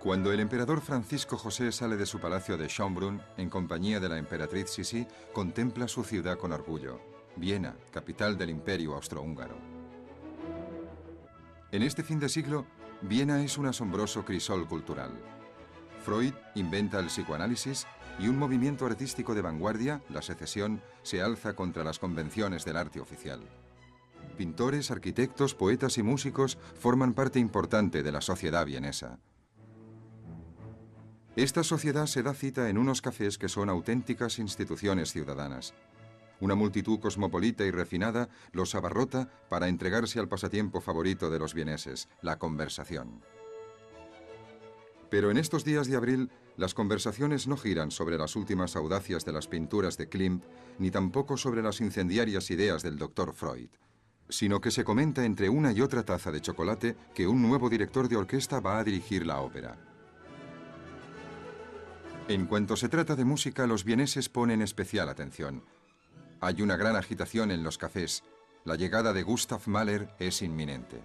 Cuando el emperador Francisco José sale de su palacio de Schönbrunn en compañía de la emperatriz Sisi, contempla su ciudad con orgullo, Viena, capital del Imperio Austrohúngaro. En este fin de siglo, Viena es un asombroso crisol cultural. Freud inventa el psicoanálisis y un movimiento artístico de vanguardia, la secesión, se alza contra las convenciones del arte oficial. Pintores, arquitectos, poetas y músicos forman parte importante de la sociedad vienesa. Esta sociedad se da cita en unos cafés que son auténticas instituciones ciudadanas. Una multitud cosmopolita y refinada los abarrota para entregarse al pasatiempo favorito de los vieneses, la conversación. Pero en estos días de abril, las conversaciones no giran sobre las últimas audacias de las pinturas de Klimt, ni tampoco sobre las incendiarias ideas del Dr. Freud, sino que se comenta entre una y otra taza de chocolate que un nuevo director de orquesta va a dirigir la ópera. En cuanto se trata de música, los vieneses ponen especial atención. Hay una gran agitación en los cafés. La llegada de Gustav Mahler es inminente.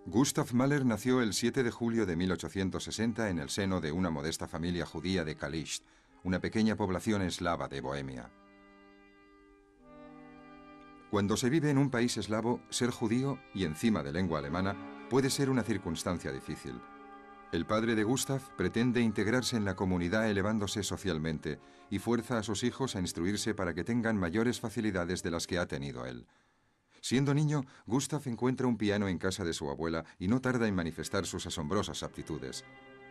Gustav Mahler nació el 7 de julio de 1860 en el seno de una modesta familia judía de Kalisz, una pequeña población eslava de Bohemia. Cuando se vive en un país eslavo, ser judío y encima de lengua alemana puede ser una circunstancia difícil. El padre de Gustav pretende integrarse en la comunidad elevándose socialmente y fuerza a sus hijos a instruirse para que tengan mayores facilidades de las que ha tenido él. Siendo niño, Gustav encuentra un piano en casa de su abuela y no tarda en manifestar sus asombrosas aptitudes.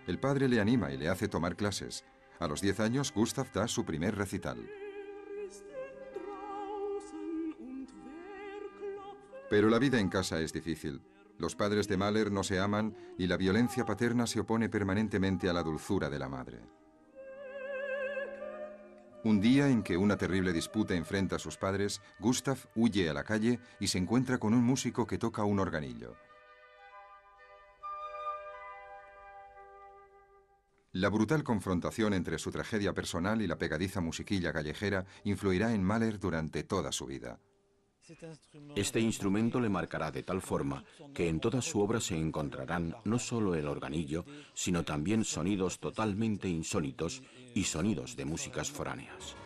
El padre le anima y le hace tomar clases. A los 10 años, Gustav da su primer recital. Pero la vida en casa es difícil. Los padres de Mahler no se aman y la violencia paterna se opone permanentemente a la dulzura de la madre. Un día en que una terrible disputa enfrenta a sus padres, Gustav huye a la calle y se encuentra con un músico que toca un organillo. La brutal confrontación entre su tragedia personal y la pegadiza musiquilla callejera influirá en Mahler durante toda su vida. Este instrumento le marcará de tal forma que en toda su obra se encontrarán no solo el organillo, sino también sonidos totalmente insólitos y sonidos de músicas foráneas.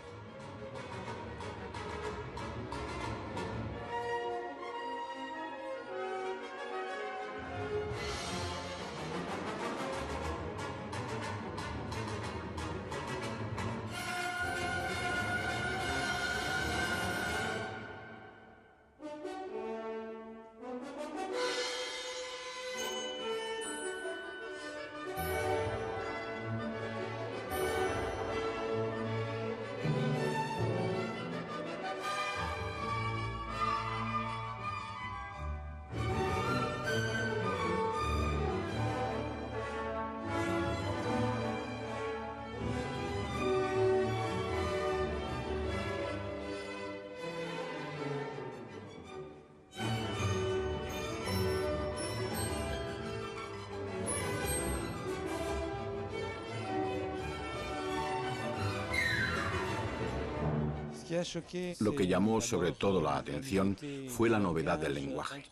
Lo que llamó sobre todo la atención fue la novedad del lenguaje.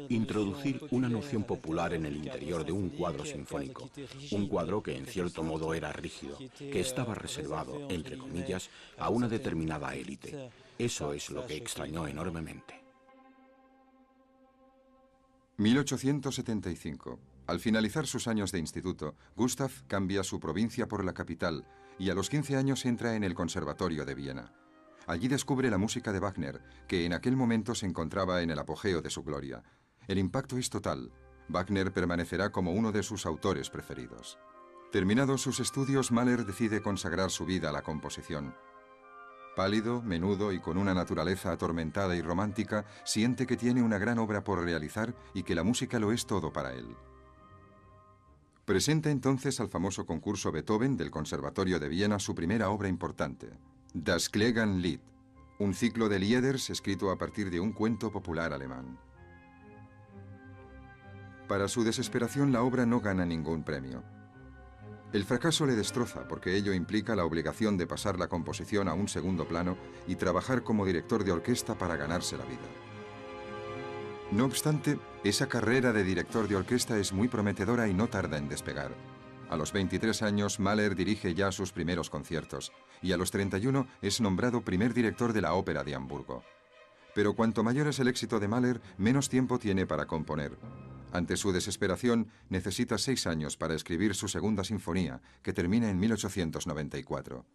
Introducir una noción popular en el interior de un cuadro sinfónico. Un cuadro que en cierto modo era rígido, que estaba reservado, entre comillas, a una determinada élite. Eso es lo que extrañó enormemente. 1875. Al finalizar sus años de instituto, Gustav cambia su provincia por la capital y a los 15 años entra en el Conservatorio de Viena. Allí descubre la música de Wagner, que en aquel momento se encontraba en el apogeo de su gloria. El impacto es total. Wagner permanecerá como uno de sus autores preferidos. Terminados sus estudios, Mahler decide consagrar su vida a la composición. Pálido, menudo y con una naturaleza atormentada y romántica, siente que tiene una gran obra por realizar y que la música lo es todo para él. Presenta entonces al famoso concurso Beethoven del Conservatorio de Viena su primera obra importante, Das Klägernlied, un ciclo de lieders escrito a partir de un cuento popular alemán. Para su desesperación, la obra no gana ningún premio. El fracaso le destroza porque ello implica la obligación de pasar la composición a un segundo plano y trabajar como director de orquesta para ganarse la vida. No obstante, esa carrera de director de orquesta es muy prometedora y no tarda en despegar. A los 23 años, Mahler dirige ya sus primeros conciertos y a los 31 es nombrado primer director de la Ópera de Hamburgo. Pero cuanto mayor es el éxito de Mahler, menos tiempo tiene para componer. Ante su desesperación, necesita 6 años para escribir su segunda sinfonía, que termina en 1894.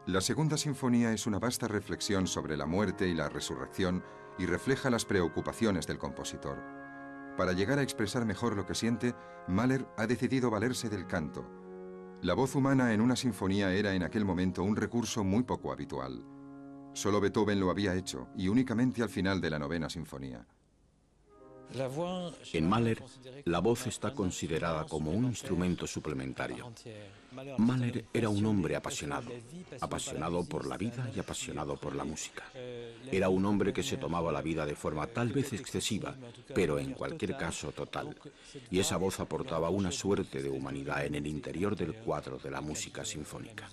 La segunda sinfonía es una vasta reflexión sobre la muerte y la resurrección y refleja las preocupaciones del compositor. Para llegar a expresar mejor lo que siente, Mahler ha decidido valerse del canto. La voz humana en una sinfonía era en aquel momento un recurso muy poco habitual. Solo Beethoven lo había hecho, y únicamente al final de la novena sinfonía. En Mahler, la voz está considerada como un instrumento suplementario. Mahler era un hombre apasionado, apasionado por la vida y apasionado por la música. Era un hombre que se tomaba la vida de forma tal vez excesiva, pero en cualquier caso total. Y esa voz aportaba una suerte de humanidad en el interior del cuadro de la música sinfónica.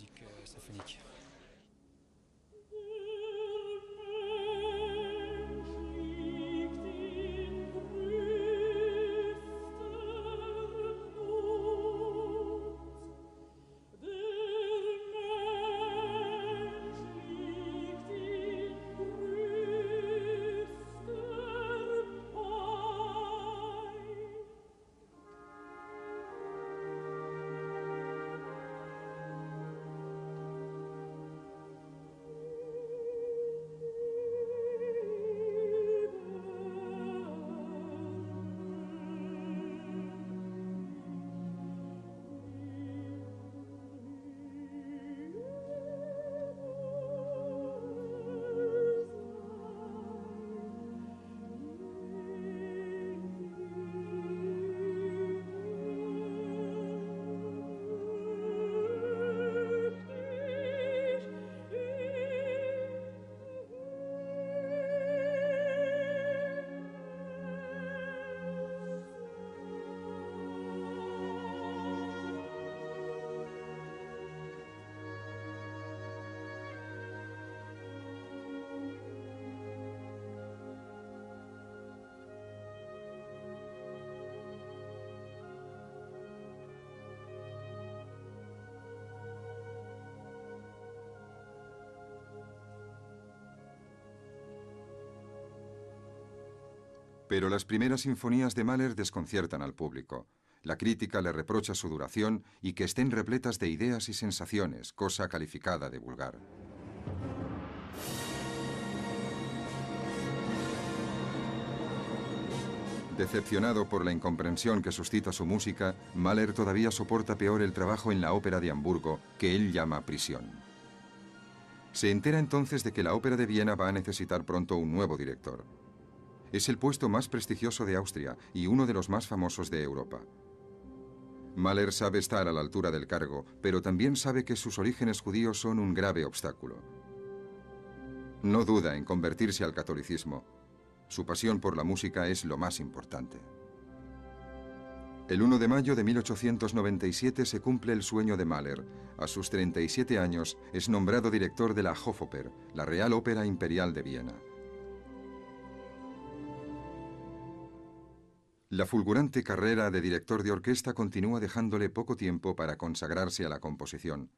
Pero las primeras sinfonías de Mahler desconciertan al público. La crítica le reprocha su duración y que estén repletas de ideas y sensaciones, cosa calificada de vulgar. Decepcionado por la incomprensión que suscita su música, Mahler todavía soporta peor el trabajo en la Ópera de Hamburgo, que él llama prisión. Se entera entonces de que la Ópera de Viena va a necesitar pronto un nuevo director. Es el puesto más prestigioso de Austria y uno de los más famosos de Europa. Mahler sabe estar a la altura del cargo, pero también sabe que sus orígenes judíos son un grave obstáculo. No duda en convertirse al catolicismo. Su pasión por la música es lo más importante. El 1 de mayo de 1897 se cumple el sueño de Mahler. A sus 37 años es nombrado director de la Hofoper, la Real Ópera Imperial de Viena. La fulgurante carrera de director de orquesta continúa dejándole poco tiempo para consagrarse a la composición.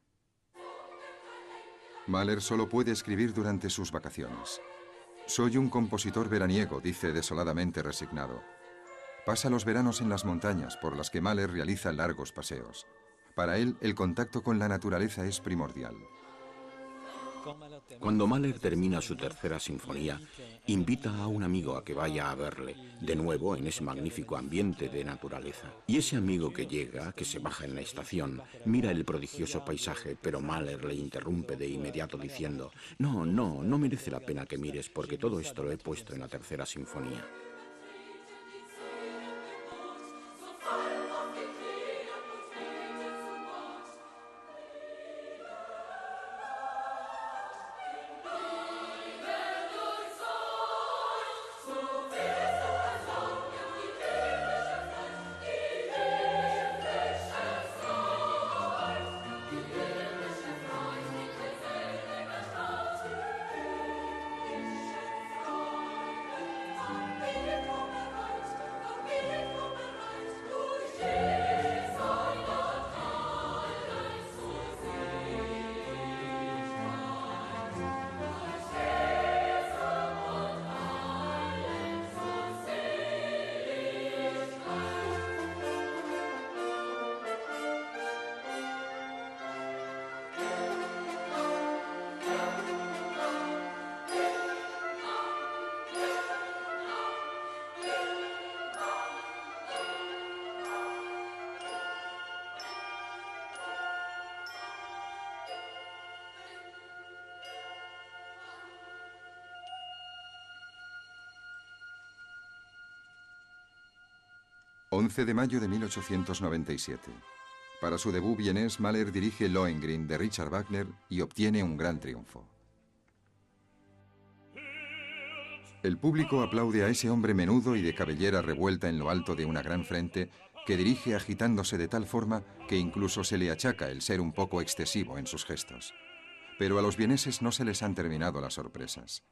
Mahler solo puede escribir durante sus vacaciones. Soy un compositor veraniego, dice desoladamente resignado. Pasa los veranos en las montañas, por las que Mahler realiza largos paseos. Para él, el contacto con la naturaleza es primordial. Cuando Mahler termina su tercera sinfonía, invita a un amigo a que vaya a verle, de nuevo en ese magnífico ambiente de naturaleza. Y ese amigo que llega, que se baja en la estación, mira el prodigioso paisaje, pero Mahler le interrumpe de inmediato diciendo: no merece la pena que mires porque todo esto lo he puesto en la tercera sinfonía. ...11 de mayo de 1897. Para su debut vienés, Mahler dirige Lohengrin de Richard Wagner y obtiene un gran triunfo. El público aplaude a ese hombre menudo y de cabellera revuelta en lo alto de una gran frente, que dirige agitándose de tal forma que incluso se le achaca el ser un poco excesivo en sus gestos. Pero a los vieneses no se les han terminado las sorpresas.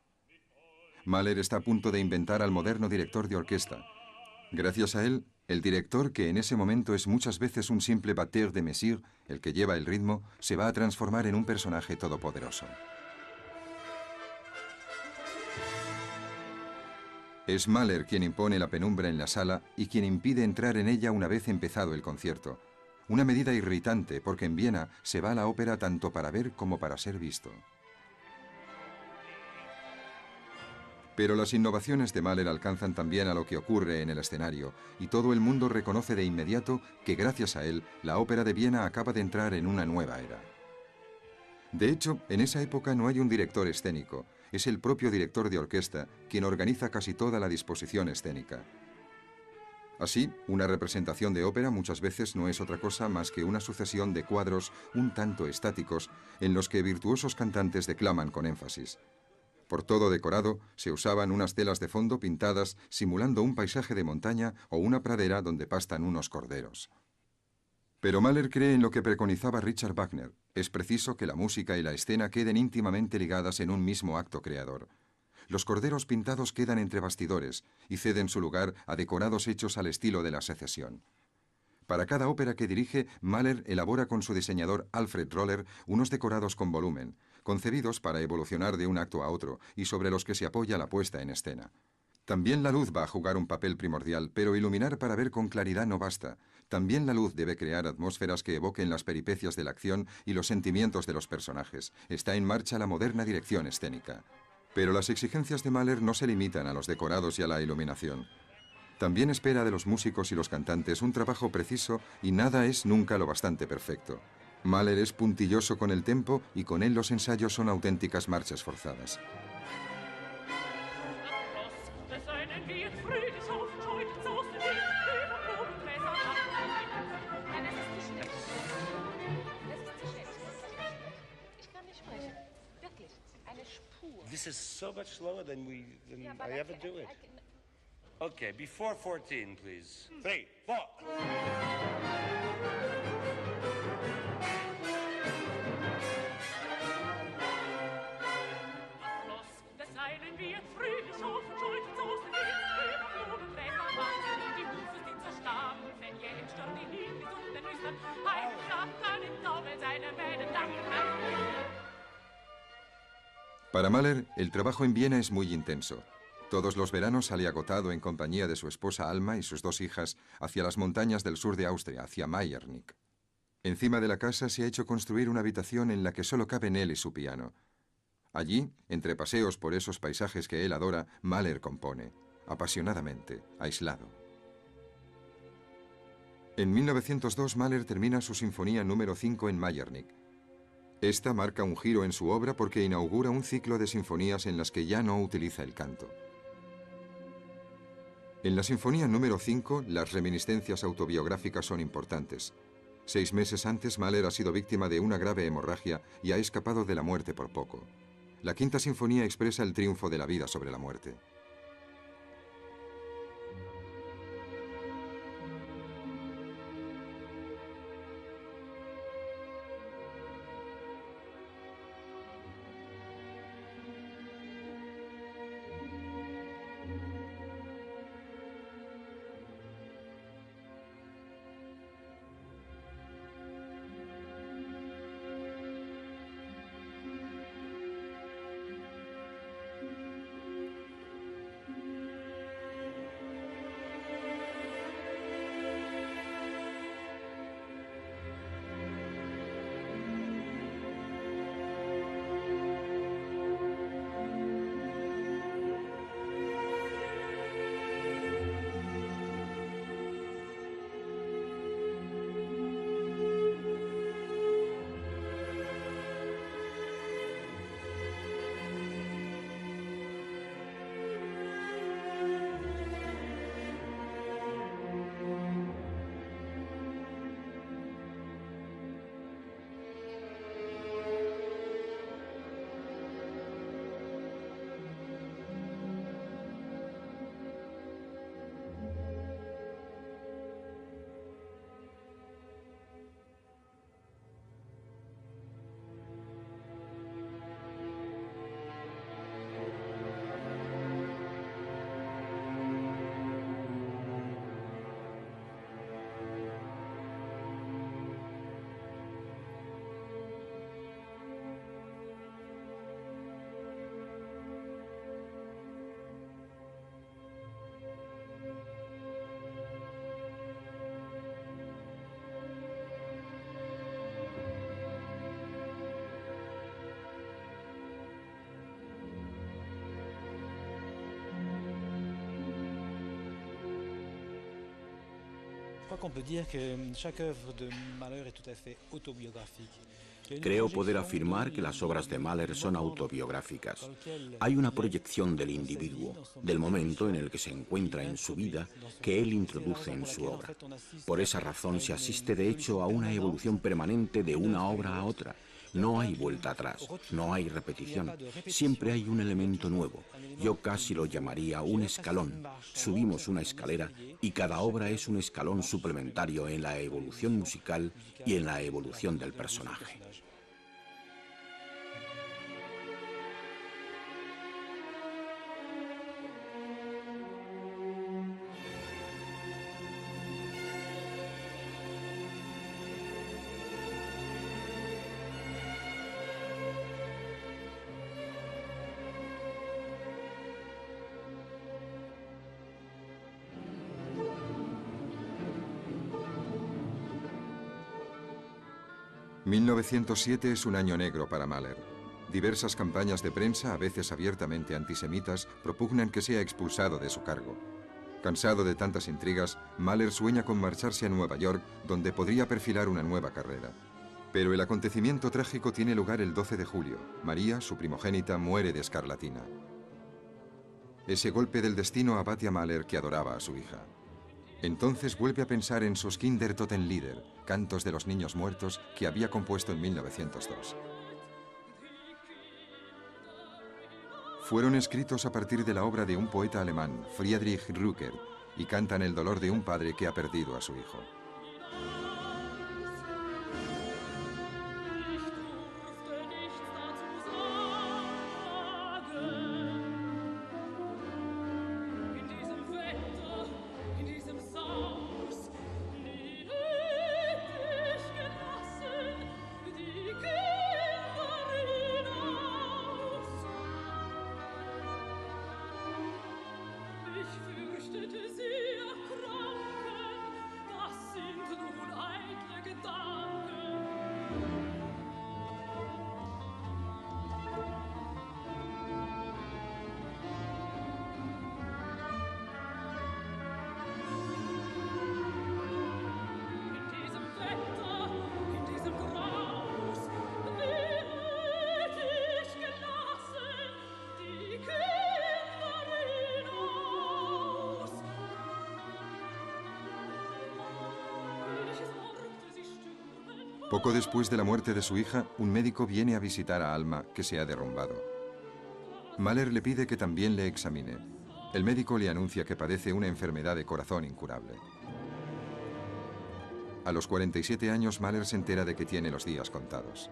Mahler está a punto de inventar al moderno director de orquesta. Gracias a él, el director, que en ese momento es muchas veces un simple batteur de mesure, el que lleva el ritmo, se va a transformar en un personaje todopoderoso. Es Mahler quien impone la penumbra en la sala y quien impide entrar en ella una vez empezado el concierto. Una medida irritante, porque en Viena se va a la ópera tanto para ver como para ser visto. Pero las innovaciones de Mahler alcanzan también a lo que ocurre en el escenario, y todo el mundo reconoce de inmediato que gracias a él, la ópera de Viena acaba de entrar en una nueva era. De hecho, en esa época no hay un director escénico, es el propio director de orquesta quien organiza casi toda la disposición escénica. Así, una representación de ópera muchas veces no es otra cosa más que una sucesión de cuadros un tanto estáticos en los que virtuosos cantantes declaman con énfasis. Por todo decorado se usaban unas telas de fondo pintadas simulando un paisaje de montaña o una pradera donde pastan unos corderos. Pero Mahler cree en lo que preconizaba Richard Wagner. Es preciso que la música y la escena queden íntimamente ligadas en un mismo acto creador. Los corderos pintados quedan entre bastidores y ceden su lugar a decorados hechos al estilo de la Secesión. Para cada ópera que dirige, Mahler elabora con su diseñador Alfred Roller unos decorados con volumen, concebidos para evolucionar de un acto a otro y sobre los que se apoya la puesta en escena. También la luz va a jugar un papel primordial, pero iluminar para ver con claridad no basta. También la luz debe crear atmósferas que evoquen las peripecias de la acción y los sentimientos de los personajes. Está en marcha la moderna dirección escénica. Pero las exigencias de Mahler no se limitan a los decorados y a la iluminación. También espera de los músicos y los cantantes un trabajo preciso y nada es nunca lo bastante perfecto. Mahler es puntilloso con el tempo y con él los ensayos son auténticas marchas forzadas. This is so much slower than I ever do it. Okay, before 14, please. 3, 4. Para Mahler, el trabajo en Viena es muy intenso. Todos los veranos sale agotado en compañía de su esposa Alma y sus 2 hijas hacia las montañas del sur de Austria, hacia Mayernick. Encima de la casa se ha hecho construir una habitación en la que solo caben él y su piano. Allí, entre paseos por esos paisajes que él adora, Mahler compone, apasionadamente, aislado. En 1902, Mahler termina su Sinfonía número 5 en Mayernick. Esta marca un giro en su obra porque inaugura un ciclo de sinfonías en las que ya no utiliza el canto. En la Sinfonía número 5, las reminiscencias autobiográficas son importantes. 6 meses antes, Mahler ha sido víctima de una grave hemorragia y ha escapado de la muerte por poco. La Quinta Sinfonía expresa el triunfo de la vida sobre la muerte. Creo poder afirmar que las obras de Mahler son autobiográficas. Hay una proyección del individuo, del momento en el que se encuentra en su vida, que él introduce en su obra. Por esa razón se asiste de hecho a una evolución permanente de una obra a otra. No hay vuelta atrás, no hay repetición, siempre hay un elemento nuevo. Yo casi lo llamaría un escalón. Subimos una escalera y cada obra es un escalón suplementario en la evolución musical y en la evolución del personaje. ...1907 es un año negro para Mahler. Diversas campañas de prensa, a veces abiertamente antisemitas, propugnan que sea expulsado de su cargo. Cansado de tantas intrigas, Mahler sueña con marcharse a Nueva York, donde podría perfilar una nueva carrera. Pero el acontecimiento trágico tiene lugar el 12 de julio. María, su primogénita, muere de escarlatina. Ese golpe del destino abate a Mahler, que adoraba a su hija. Entonces vuelve a pensar en sus Kinder Totenlieder, cantos de los niños muertos, que había compuesto en 1902. Fueron escritos a partir de la obra de un poeta alemán, Friedrich Rücker, y cantan el dolor de un padre que ha perdido a su hijo. Ich fürchtete sehr Kranken, dass Poco después de la muerte de su hija, un médico viene a visitar a Alma, que se ha derrumbado. Mahler le pide que también le examine. El médico le anuncia que padece una enfermedad de corazón incurable. A los 47 años, Mahler se entera de que tiene los días contados.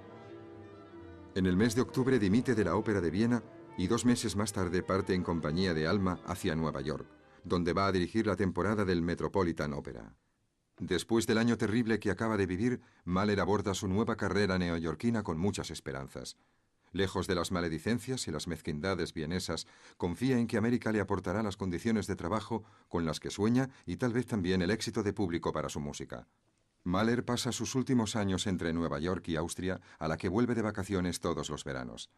En el mes de octubre dimite de la Ópera de Viena y 2 meses más tarde parte en compañía de Alma hacia Nueva York, donde va a dirigir la temporada del Metropolitan Opera. Después del año terrible que acaba de vivir, Mahler aborda su nueva carrera neoyorquina con muchas esperanzas. Lejos de las maledicencias y las mezquindades vienesas, confía en que América le aportará las condiciones de trabajo con las que sueña y tal vez también el éxito de público para su música. Mahler pasa sus últimos años entre Nueva York y Austria, a la que vuelve de vacaciones todos los veranos.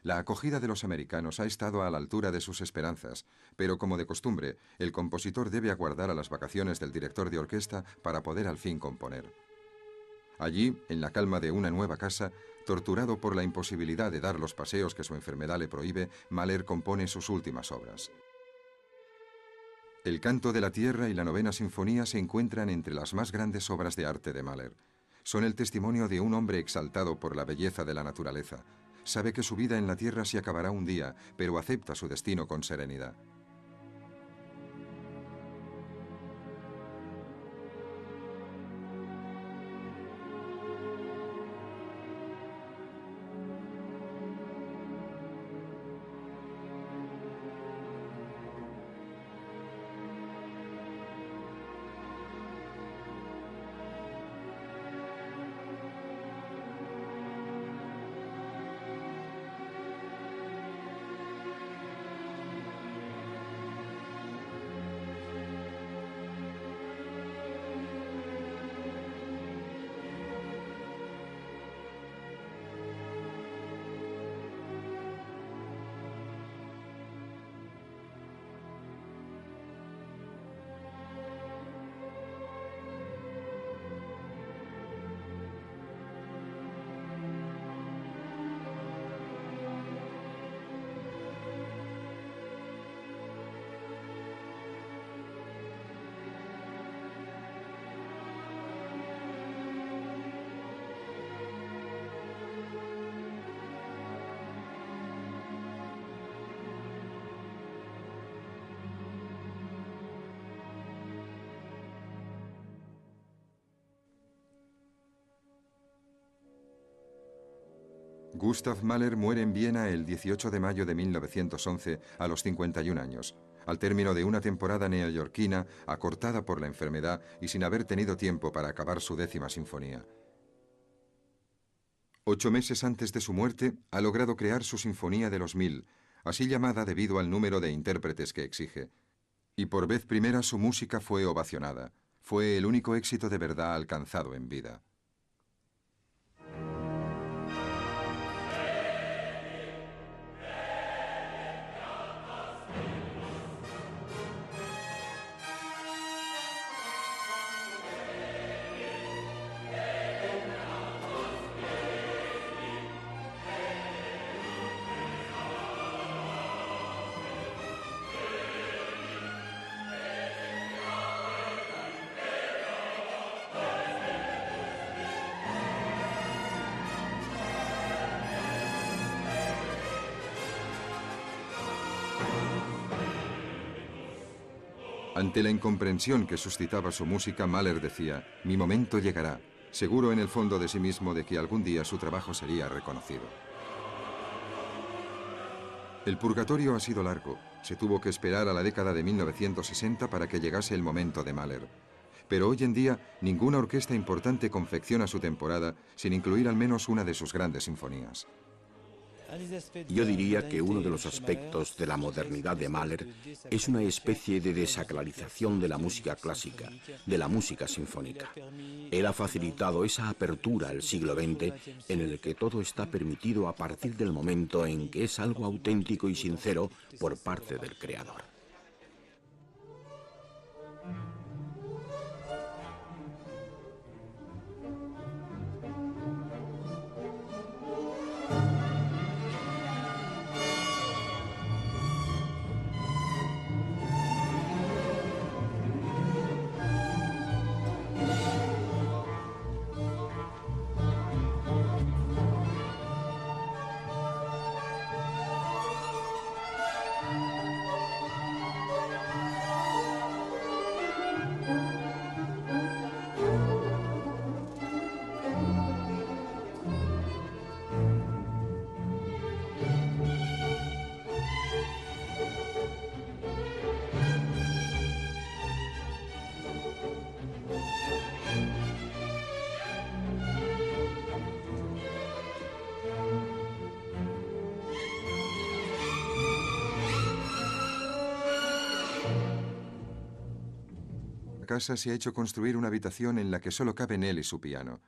La acogida de los americanos ha estado a la altura de sus esperanzas, pero como de costumbre, el compositor debe aguardar a las vacaciones del director de orquesta para poder al fin componer. Allí, en la calma de una nueva casa, torturado por la imposibilidad de dar los paseos que su enfermedad le prohíbe, Mahler compone sus últimas obras. El Canto de la Tierra y la Novena Sinfonía se encuentran entre las más grandes obras de arte de Mahler. Son el testimonio de un hombre exaltado por la belleza de la naturaleza. Sabe que su vida en la tierra se acabará un día, pero acepta su destino con serenidad. Gustav Mahler muere en Viena el 18 de mayo de 1911 a los 51 años, al término de una temporada neoyorquina acortada por la enfermedad y sin haber tenido tiempo para acabar su 10ª sinfonía. 8 meses antes de su muerte, ha logrado crear su Sinfonía de los 1000, así llamada debido al número de intérpretes que exige. Y por vez primera su música fue ovacionada. Fue el único éxito de verdad alcanzado en vida. Ante la incomprensión que suscitaba su música, Mahler decía: «Mi momento llegará», seguro en el fondo de sí mismo de que algún día su trabajo sería reconocido. El purgatorio ha sido largo. Se tuvo que esperar a la década de 1960 para que llegase el momento de Mahler. Pero hoy en día, ninguna orquesta importante confecciona su temporada sin incluir al menos una de sus grandes sinfonías. Yo diría que uno de los aspectos de la modernidad de Mahler es una especie de desacralización de la música clásica, de la música sinfónica. Él ha facilitado esa apertura al siglo XX en el que todo está permitido a partir del momento en que es algo auténtico y sincero por parte del creador. casa se ha hecho construir una habitación en la que solo caben él y su piano.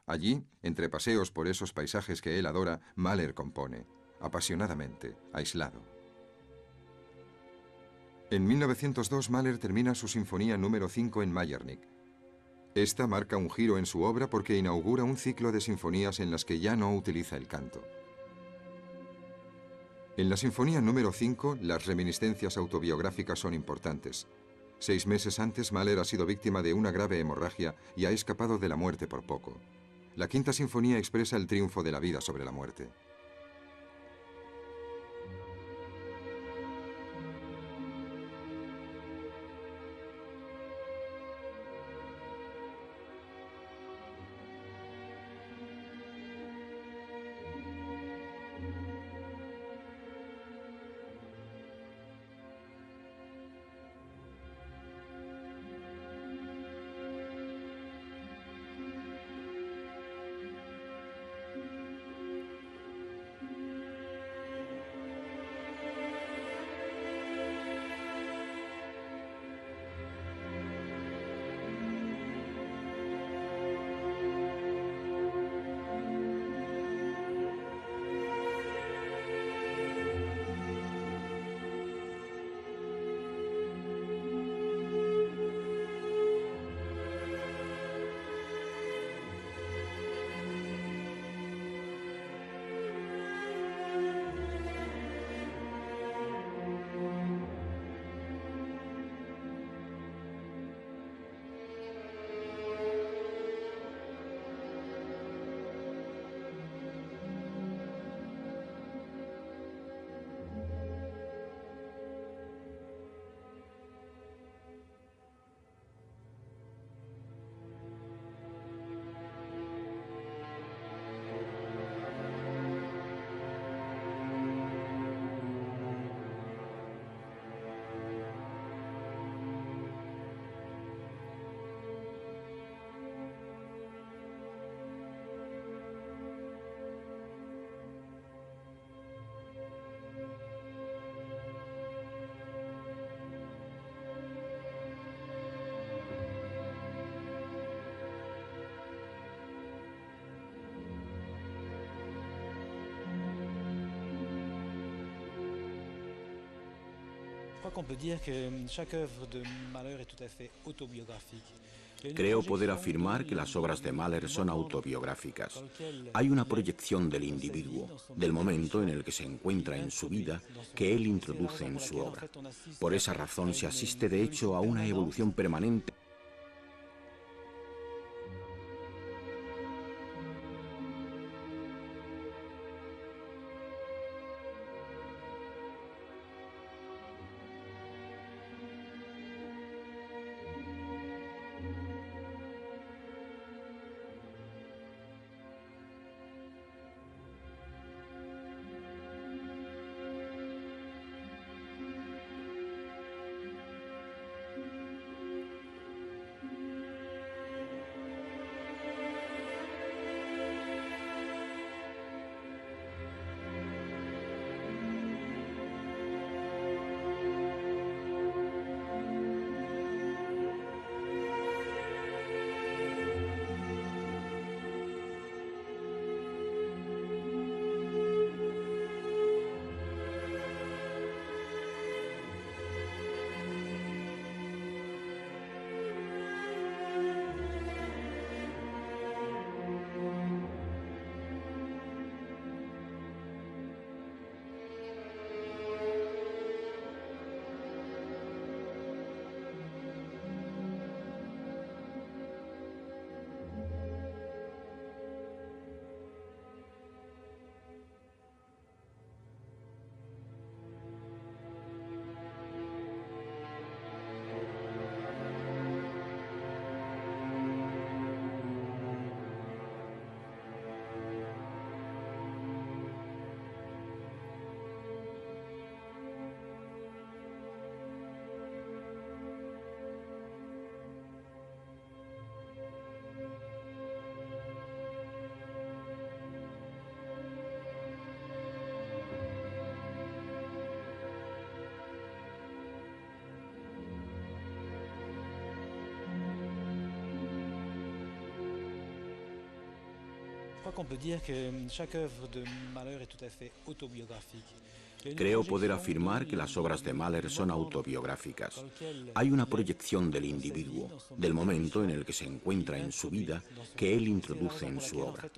Allí, entre paseos por esos paisajes que él adora, Mahler compone, apasionadamente, aislado. En 1902 Mahler termina su Sinfonía número 5 en Mayernick. Esta marca un giro en su obra porque inaugura un ciclo de sinfonías en las que ya no utiliza el canto. En la Sinfonía número 5, las reminiscencias autobiográficas son importantes. 6 meses antes, Mahler ha sido víctima de una grave hemorragia y ha escapado de la muerte por poco. La Quinta Sinfonía expresa el triunfo de la vida sobre la muerte. Creo poder afirmar que las obras de Mahler son autobiográficas. Hay una proyección del individuo, del momento en el que se encuentra en su vida, que él introduce en su obra. Por esa razón se asiste de hecho a una evolución permanente. Creo poder afirmar que las obras de Mahler son autobiográficas. Hay una proyección del individuo, del momento en el que se encuentra en su vida, que él introduce en su obra.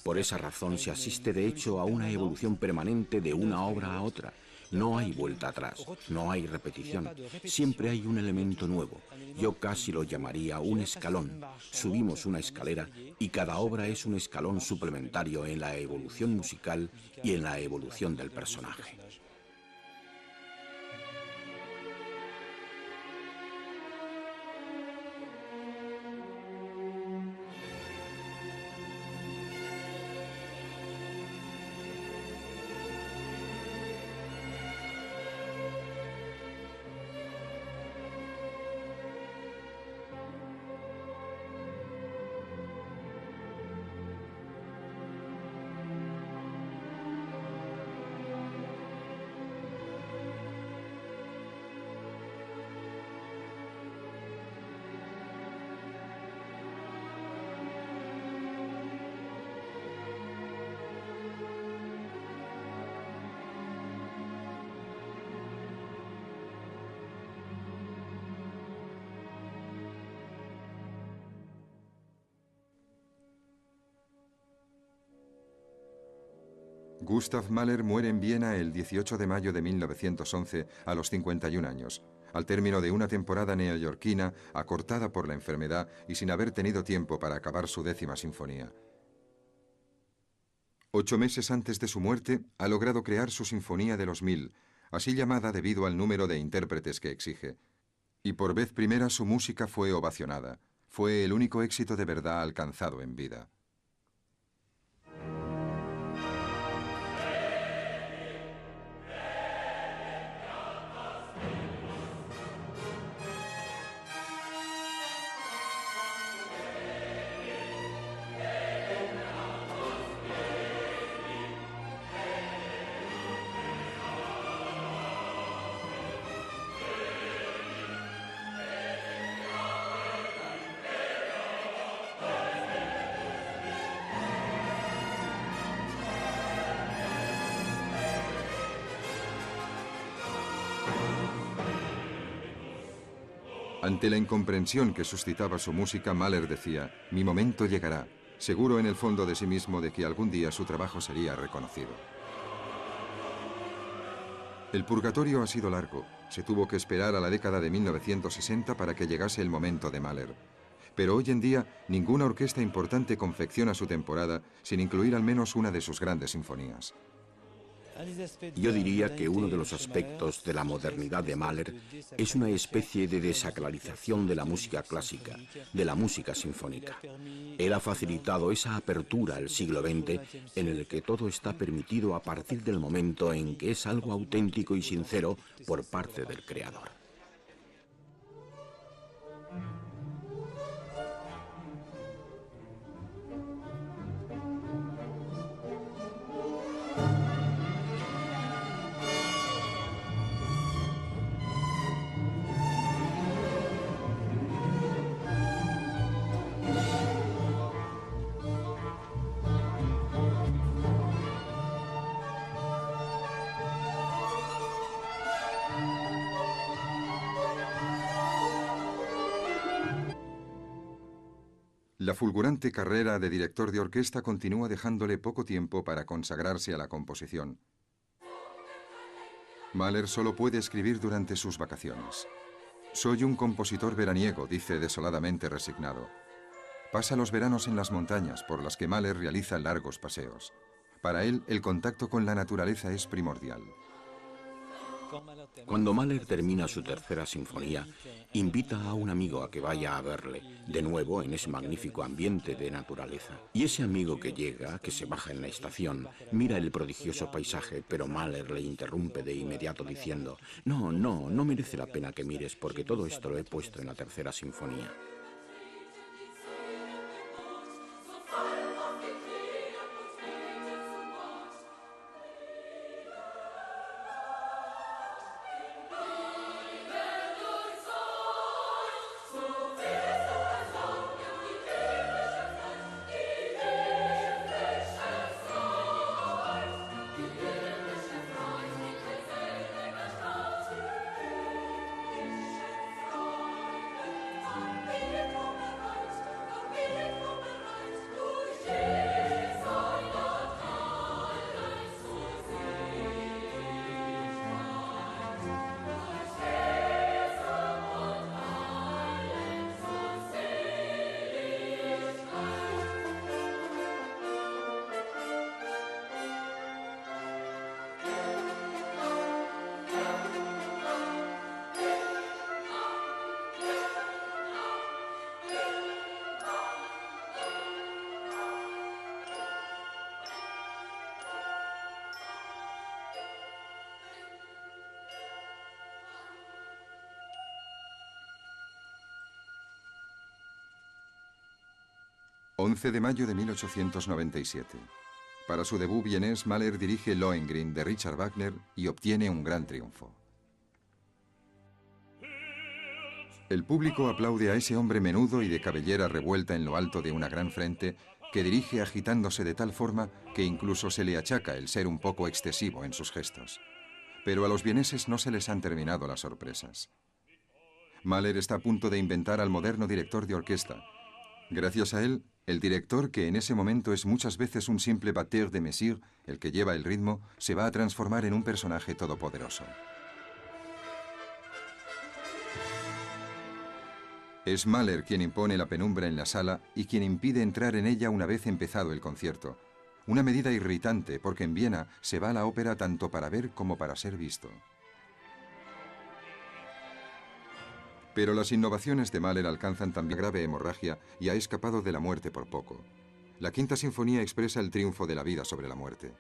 Por esa razón se asiste de hecho a una evolución permanente de una obra a otra. No hay vuelta atrás, no hay repetición, siempre hay un elemento nuevo. Yo casi lo llamaría un escalón. Subimos una escalera y cada obra es un escalón suplementario en la evolución musical y en la evolución del personaje. Gustav Mahler muere en Viena el 18 de mayo de 1911 a los 51 años, al término de una temporada neoyorquina acortada por la enfermedad y sin haber tenido tiempo para acabar su 10ª sinfonía. 8 meses antes de su muerte, ha logrado crear su Sinfonía de los 1000, así llamada debido al número de intérpretes que exige. Y por vez primera su música fue ovacionada. Fue el único éxito de verdad alcanzado en vida. Ante la incomprensión que suscitaba su música, Mahler decía: «Mi momento llegará», seguro en el fondo de sí mismo de que algún día su trabajo sería reconocido. El purgatorio ha sido largo. Se tuvo que esperar a la década de 1960 para que llegase el momento de Mahler. Pero hoy en día, ninguna orquesta importante confecciona su temporada sin incluir al menos una de sus grandes sinfonías. Yo diría que uno de los aspectos de la modernidad de Mahler es una especie de desacralización de la música clásica, de la música sinfónica. Él ha facilitado esa apertura al siglo XX en el que todo está permitido a partir del momento en que es algo auténtico y sincero por parte del creador. La fulgurante carrera de director de orquesta continúa dejándole poco tiempo para consagrarse a la composición. Mahler solo puede escribir durante sus vacaciones. «Soy un compositor veraniego», dice desoladamente resignado. Pasa los veranos en las montañas, por las que Mahler realiza largos paseos. Para él, el contacto con la naturaleza es primordial. Cuando Mahler termina su tercera sinfonía, invita a un amigo a que vaya a verle, de nuevo en ese magnífico ambiente de naturaleza. Y ese amigo que llega, que se baja en la estación, mira el prodigioso paisaje, pero Mahler le interrumpe de inmediato diciendo: no merece la pena que mires porque todo esto lo he puesto en la tercera sinfonía. 11 de mayo de 1897. Para su debut vienés, Mahler dirige Lohengrin de Richard Wagner y obtiene un gran triunfo. El público aplaude a ese hombre menudo y de cabellera revuelta en lo alto de una gran frente que dirige agitándose de tal forma que incluso se le achaca el ser un poco excesivo en sus gestos. Pero a los vieneses no se les han terminado las sorpresas. Mahler está a punto de inventar al moderno director de orquesta. Gracias a él, el director, que en ese momento es muchas veces un simple batteur de mesure, el que lleva el ritmo, se va a transformar en un personaje todopoderoso. Es Mahler quien impone la penumbra en la sala y quien impide entrar en ella una vez empezado el concierto. Una medida irritante, porque en Viena se va a la ópera tanto para ver como para ser visto. Pero las innovaciones de Mahler alcanzan también grave hemorragia y ha escapado de la muerte por poco. La Quinta Sinfonía expresa el triunfo de la vida sobre la muerte.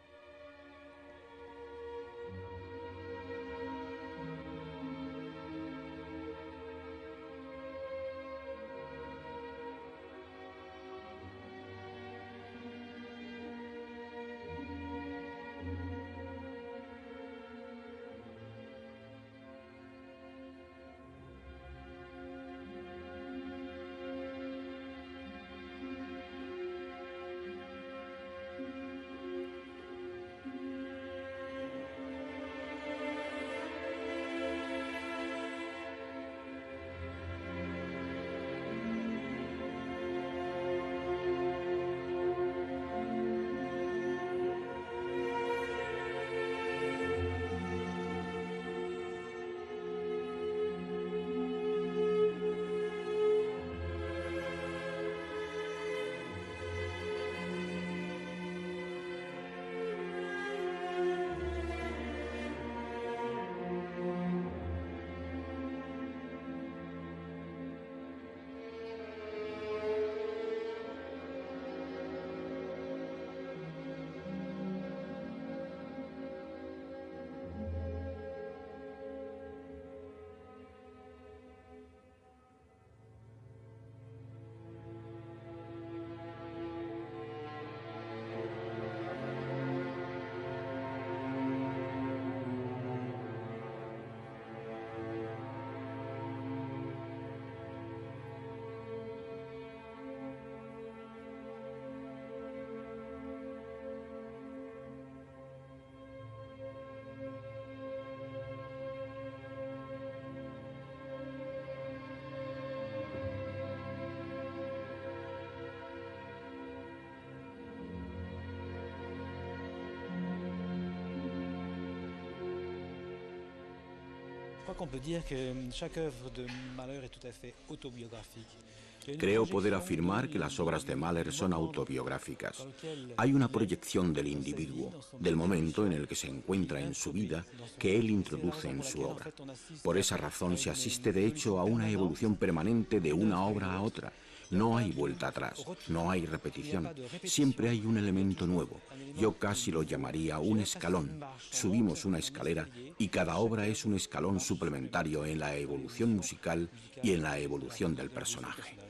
Creo poder afirmar que las obras de Mahler son autobiográficas. Hay una proyección del individuo, del momento en el que se encuentra en su vida, que él introduce en su obra. Por esa razón se asiste de hecho a una evolución permanente de una obra a otra. No hay vuelta atrás, no hay repetición, siempre hay un elemento nuevo. Yo casi lo llamaría un escalón. Subimos una escalera y cada obra es un escalón suplementario en la evolución musical y en la evolución del personaje.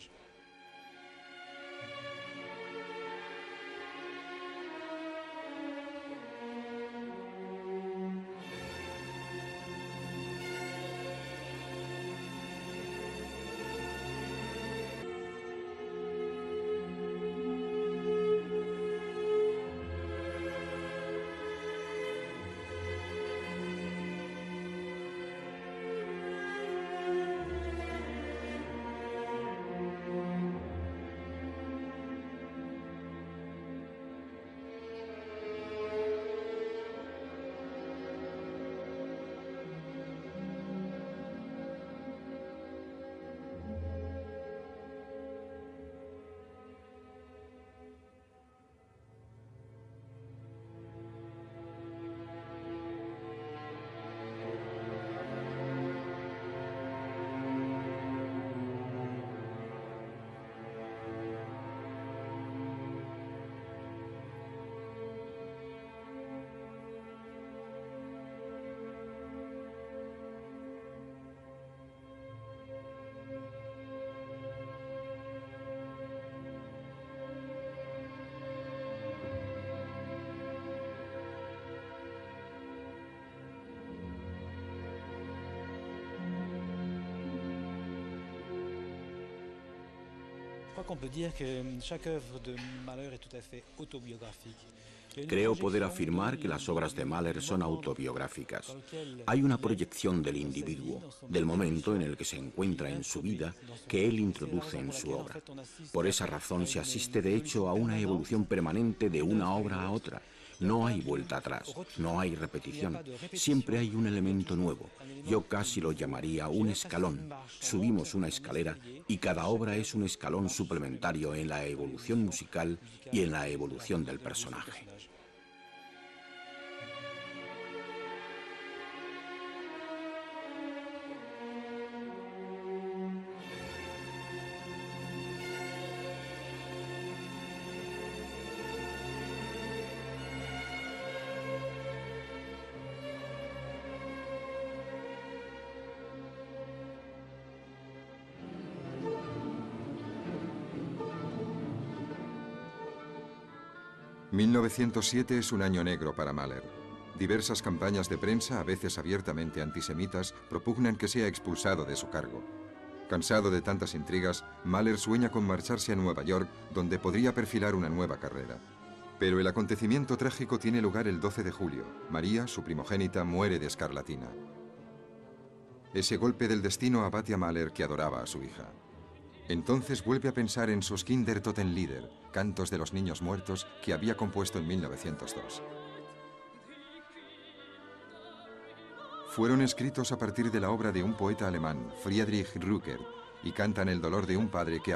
Creo poder afirmar que las obras de Mahler son autobiográficas. Hay una proyección del individuo, del momento en el que se encuentra en su vida, que él introduce en su obra. Por esa razón se asiste de hecho a una evolución permanente de una obra a otra. No hay vuelta atrás, no hay repetición, siempre hay un elemento nuevo. Yo casi lo llamaría un escalón. Subimos una escalera y cada obra es un escalón suplementario en la evolución musical y en la evolución del personaje. ...1907 es un año negro para Mahler. Diversas campañas de prensa, a veces abiertamente antisemitas, propugnan que sea expulsado de su cargo. Cansado de tantas intrigas, Mahler sueña con marcharse a Nueva York, donde podría perfilar una nueva carrera. Pero el acontecimiento trágico tiene lugar el 12 de julio. María, su primogénita, muere de escarlatina. Ese golpe del destino abate a Mahler, que adoraba a su hija. Entonces vuelve a pensar en sus Kindertotenlieder, cantos de los niños muertos, que había compuesto en 1902. Fueron escritos a partir de la obra de un poeta alemán, Friedrich Rückert, y cantan el dolor de un padre que